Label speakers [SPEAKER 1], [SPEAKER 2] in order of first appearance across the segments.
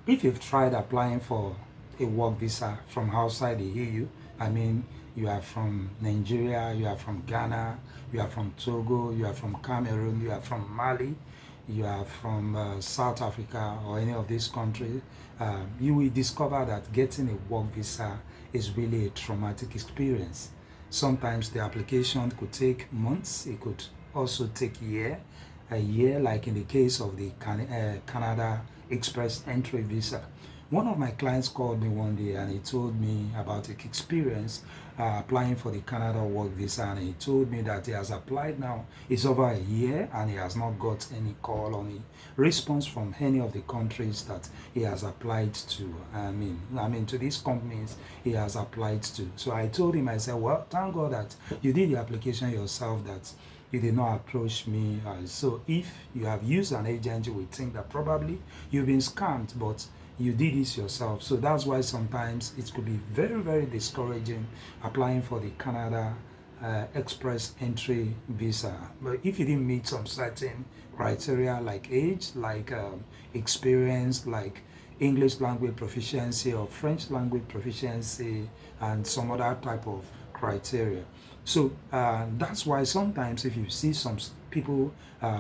[SPEAKER 1] if you've tried applying for a work visa from outside the EU, I mean, you are from Nigeria, you are from Ghana, you are from Togo, you are from Cameroon, you are from Mali, you are from South Africa or any of these countries, you will discover that getting a work visa is really a traumatic experience. Sometimes the application could take months, it could also take a year, like in the case of the Canada Express Entry Visa. One of my clients called me one day and he told me about his experience applying for the Canada work visa, and he told me that he has applied now. It's over a year and he has not got any call or any response from any of the countries that he has applied to. I mean to these companies he has applied to. So I told him, I said, well, thank God that you did the application yourself, that you did not approach me. So if you have used an agent, you will think that probably you've been scammed, but you did this yourself. So that's why sometimes it could be very, very discouraging applying for the Canada Express Entry Visa. But if you didn't meet some certain criteria like age, like experience, like English language proficiency or French language proficiency, and some other type of criteria. So that's why sometimes if you see some people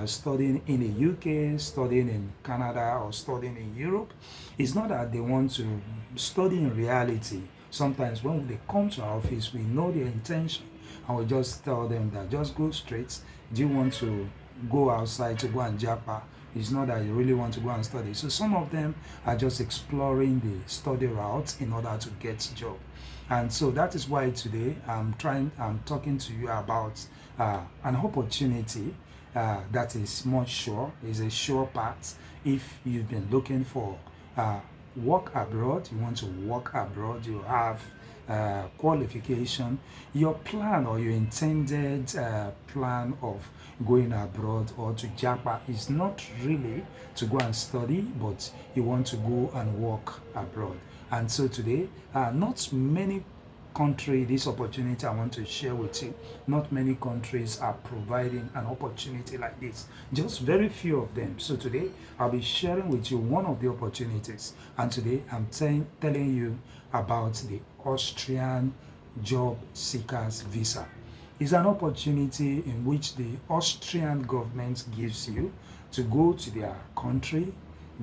[SPEAKER 1] studying in the UK, studying in Canada, or studying in Europe, it's not that they want to study in reality. Sometimes when they come to our office, we know their intention and we just tell them that just go straight. Do you want to go outside to go and japa? It's not that you really want to go and study. So some of them are just exploring the study route in order to get a job. And so that is why today I'm talking to you about an opportunity that is much sure, is a sure path. If you've been looking for work abroad, you want to work abroad, you have qualification, your plan or your intended plan of going abroad or to Japan is not really to go and study, but you want to go and work abroad. And so today, not many countries, this opportunity I want to share with you, not many countries are providing an opportunity like this, just very few of them. So today I'll be sharing with you one of the opportunities, and today I'm telling you about the Austrian Job Seekers Visa. It's an opportunity in which the Austrian government gives you to go to their country,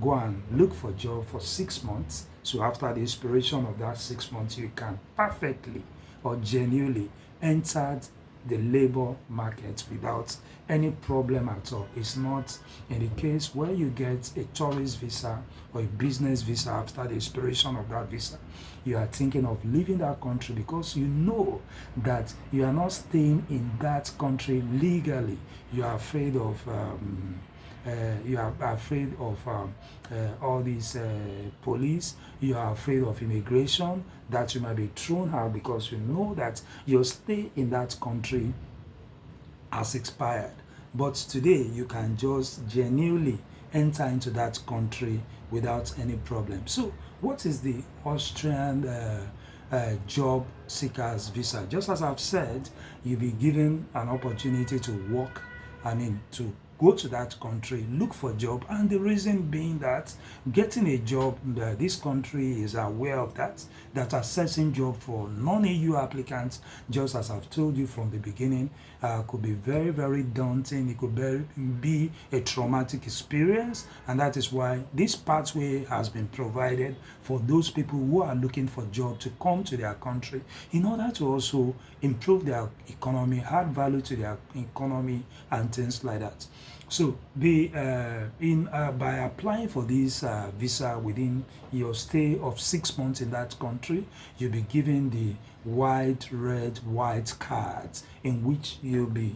[SPEAKER 1] go and look for a job for 6 months. So after the expiration of that 6 months, you can perfectly or genuinely enter the labor market without any problem at all. It's not in the case where you get a tourist visa or a business visa after the expiration of that visa. You are thinking of leaving that country because you know that you are not staying in that country legally. You are afraid of all these police. You are afraid of immigration, that you might be thrown out because you know that your stay in that country has expired. But today you can just genuinely enter into that country without any problem. So what is the Austrian Job Seekers Visa? Just as I've said, you'll be given an opportunity to work, to go to that country, look for a job, and the reason being that getting a job, this country is aware of that assessing job for non-EU applicants, just as I've told you from the beginning, could be very, very daunting. It could be a traumatic experience, and that is why this pathway has been provided for those people who are looking for job to come to their country in order to also improve their economy, add value to their economy, and things like that. So by applying for this visa within your stay of 6 months in that country, you'll be given the white, red, white cards in which you'll be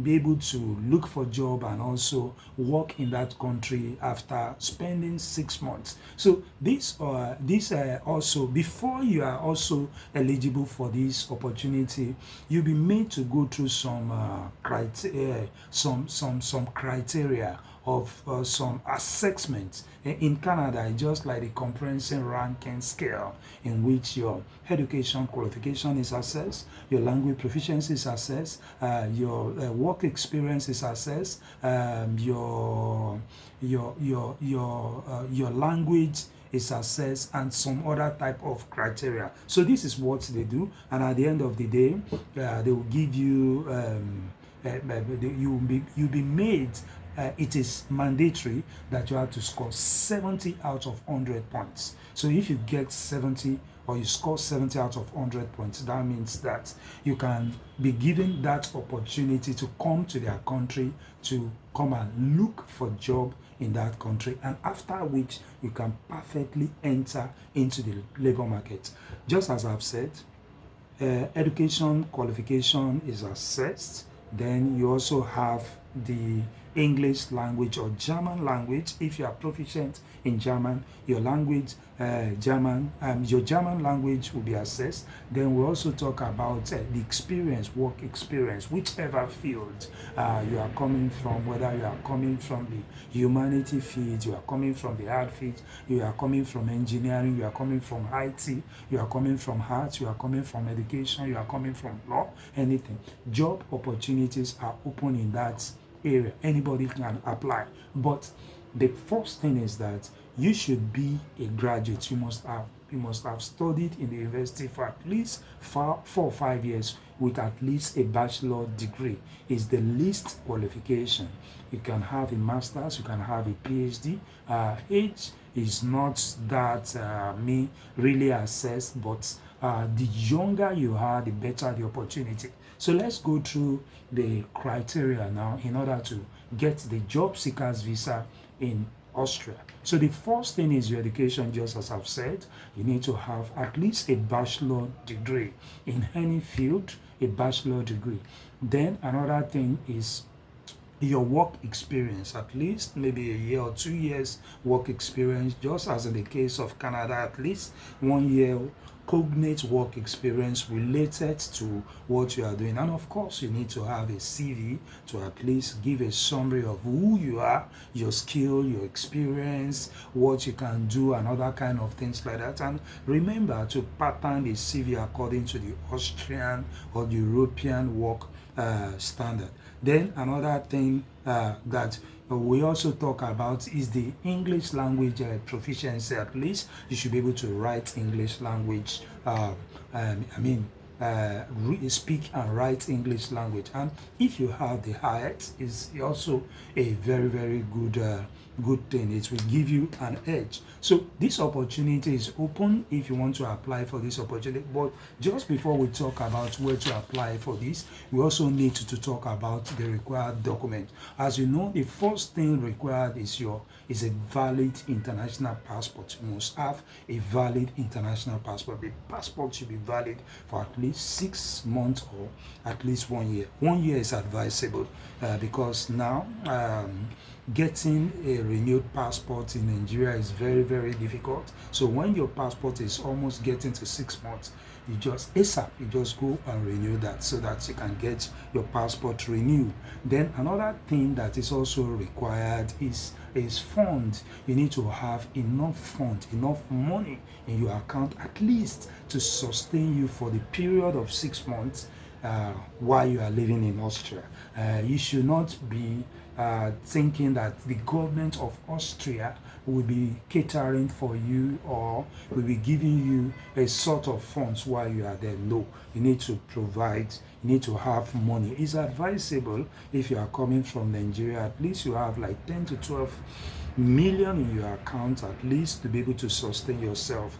[SPEAKER 1] able to look for job and also work in that country after spending 6 months. So this also, before you are also eligible for this opportunity, you'll be made to go through some criteria of some assessments. In Canada, it's just like the comprehensive ranking scale in which your education qualification is assessed, your language proficiency is assessed, your work experience is assessed, your language is assessed, and some other type of criteria. So this is what they do, and at the end of the day, they will give you you'll be made. It is mandatory that you have to score 70 out of 100 points. So if you get 70 or you score 70 out of 100 points, that means that you can be given that opportunity to come to their country, to come and look for job in that country, and after which you can perfectly enter into the labor market. Just as I've said, education qualification is assessed. Then you also have the English language or German language. If you are proficient in German, your language your German language will be assessed. Then we'll also talk about the experience, work experience, whichever field you are coming from, whether you are coming from the humanity field, you are coming from the art field, you are coming from engineering, you are coming from IT, you are coming from arts, you are coming from education, you are coming from law, anything. Job opportunities are open in that area. Anybody can apply, but the first thing is that you should be a graduate. You must have studied in the university for at least 4 or 5 years with at least a bachelor degree. Is the least qualification. You can have a master's, you can have a PhD. Age is not that really assessed, but the younger you are, the better the opportunity. So let's go through the criteria now in order to get the job seekers visa in Austria. So the first thing is your education. Just as I've said, you need to have at least a bachelor degree in any field, a bachelor degree. Then another thing is your work experience, at least maybe a year or 2 years work experience, just as in the case of Canada, at least 1 year cognate work experience related to what you are doing. And of course, you need to have a CV to at least give a summary of who you are, your skill, your experience, what you can do, and other kind of things like that. And remember to pattern the CV according to the Austrian or the European work standard. Then another thing that we also talk about is the English language proficiency. At least you should be able to write English language. Speak and write English language. And if you have the IELTS, is also a very, very good thing. It will give you an edge. So this opportunity is open if you want to apply for this opportunity. But just before we talk about where to apply for this, we also need to talk about the required document. As you know, the first thing required is a valid international passport. You must have a valid international passport. The passport should be valid for at least 6 months or at least 1 year. 1 year is advisable because now getting a renewed passport in Nigeria is very, very difficult. So when your passport is almost getting to 6 months, you just ASAP, you just go and renew that so that you can get your passport renewed. Then another thing that is also required is fund. You need to have enough fund, enough money in your account at least to sustain you for the period of 6 months while you are living in Austria. You should not be thinking that the government of Austria will be catering for you or will be giving you a sort of funds while you are there. No, you need to provide, you need to have money. It's advisable if you are coming from Nigeria, at least you have like 10 to 12 million in your account at least to be able to sustain yourself.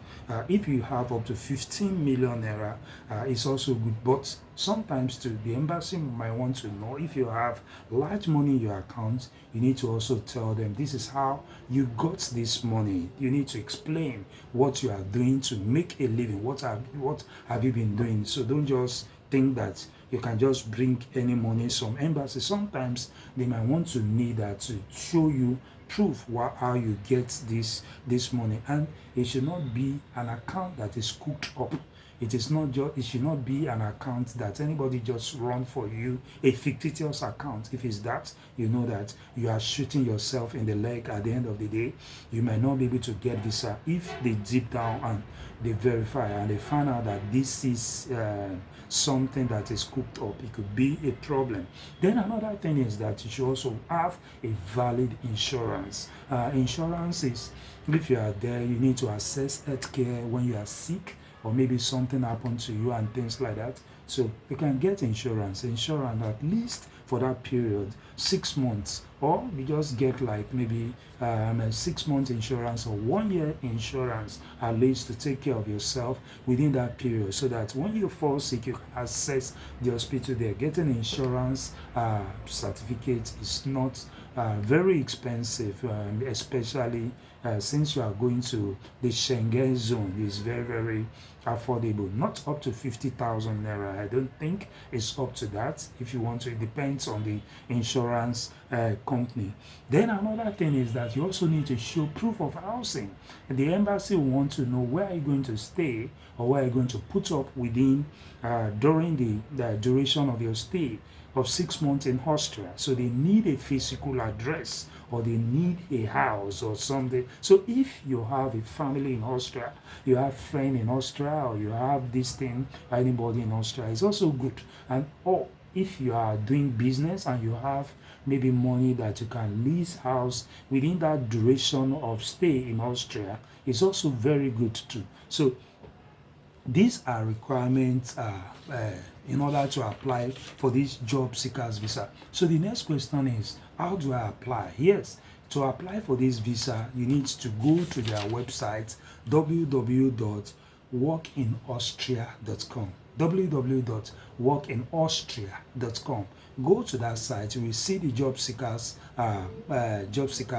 [SPEAKER 1] If you have up to 15 million naira, it's also good. But sometimes too, the embassy might want to know if you have large money in your account. You need to also tell them this is how you got this money. You need to explain what you are doing to make a living. What have you been doing? So don't just think that you can just bring any money. Some embassies sometimes they might want to need that to show you proof how you get this money, and it should not be an account that is cooked up. It is not just, it should not be an account that anybody just run for you, a fictitious account. If it's that, you know that you are shooting yourself in the leg. At the end of the day, you might not be able to get visa if they deep down and they verify and they find out that this is something that is cooked up. It could be a problem. Then another thing is that you should also have a valid insurance. Insurance is, if you are there, you need to access healthcare when you are sick, or maybe something happened to you and things like that. So you can get insurance at least for that period, 6 months, or you just get like maybe a 6 month insurance or 1 year insurance at least to take care of yourself within that period, so that when you fall sick, you can access the hospital there. Getting insurance certificate is not very expensive, especially since you are going to the Schengen zone. Is very, very affordable. Not up to 50,000 naira. I don't think it's up to that. If you want to, it depends on the insurance company. Then another thing is that you also need to show proof of housing. The embassy will want to know where are you going to stay, or where are you going to put up within during the duration of your stay of 6 months in Austria. So they need a physical address, or they need a house or something. So if you have a family in Austria, you have friend in Austria, or you have this thing, anybody in Austria, it's also good. And or if you are doing business and you have maybe money that you can lease house within that duration of stay in Austria, it's also very good too. So these are requirements in order to apply for this job seekers visa. So the next question is, how do I apply? Yes, to apply for this visa, you need to go to their website, www.workinaustria.com. www.workinaustria.com. Go to that site, you will see the job seekers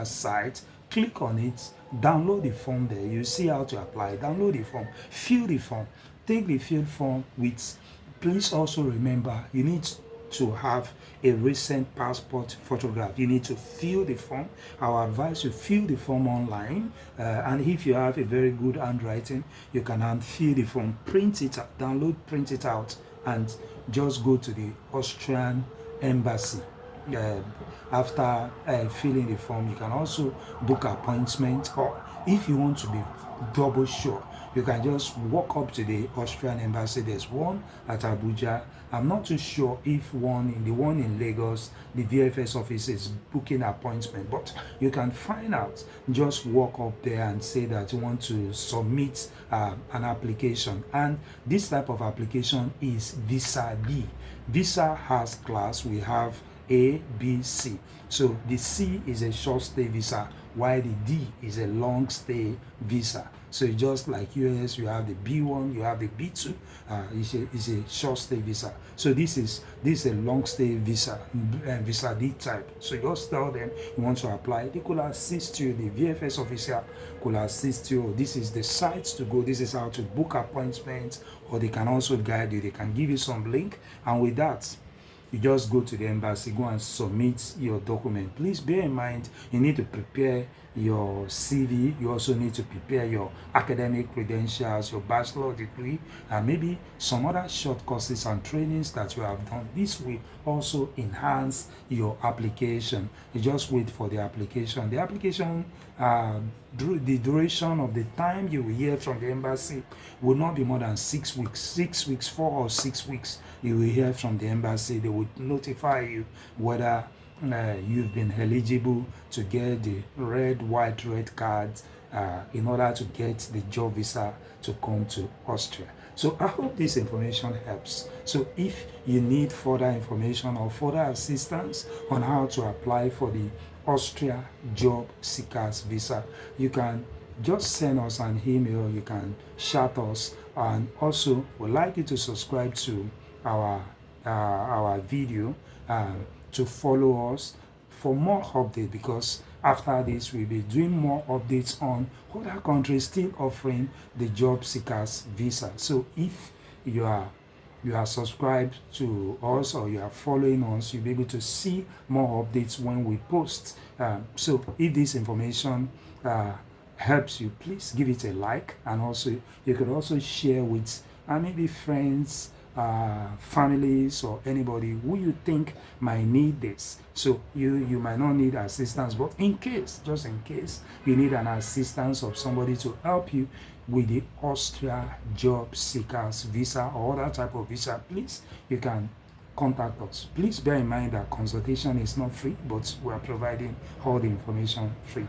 [SPEAKER 1] site. Click on it, download the form there. You see how to apply. Download the form, fill the form, take the filled form with. Please also remember, you need to have a recent passport photograph. You need to fill the form. I will advise you fill the form online, and if you have a very good handwriting, you can hand fill the form, print it out, download, print it out, and just go to the Austrian embassy. After filling the form, you can also book appointment, or if you want to be double sure, you can just walk up to the Austrian embassy. There's one at Abuja. I'm not too sure if the one in Lagos, the VFS office is booking appointment, but you can find out. Just walk up there and say that you want to submit an application, and this type of application is Visa B. Visa has class. We have A, B, C. So the C is a short stay visa, while the D is a long stay visa. So just like US, you have the B1, you have the B2. It's a short stay visa. So this is a long stay visa, visa D type. So you just tell them you want to apply. They could assist you. The VFS officer could assist you. This is the site to go. This is how to book appointments, or they can also guide you. They can give you some link, and with that, you just go to the embassy, go and submit your document. Please bear in mind, you need to prepare your CV. You also need to prepare your academic credentials, your bachelor degree, and maybe some other short courses and trainings that you have done. This will also enhance your application. You just wait for the application. The application, the duration of the time you will hear from the embassy will not be more than 6 weeks. 6 weeks, 4 or 6 weeks, you will hear from the embassy. They will notify you whether you've been eligible to get the red cards in order to get the job visa to come to Austria. So I hope this information helps. So if you need further information or further assistance on how to apply for the Austria Job Seekers Visa, you can just send us an email, you can chat us, and also we'd like you to subscribe to our video, to follow us for more updates, because after this we'll be doing more updates on other countries still offering the job seekers visa. So if you are subscribed to us, or you are following us, you'll be able to see more updates when we post. So if this information helps you, please give it a like, and also you could also share with and maybe friends, families, or anybody who you think might need this. So you might not need assistance, but in case, just in case, you need an assistance of somebody to help you with the Austria Job Seekers Visa or other type of visa, please, you can contact us. Please bear in mind that consultation is not free, but we are providing all the information free.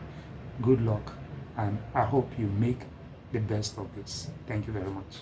[SPEAKER 1] Good luck, and I hope you make the best of this. Thank you very much.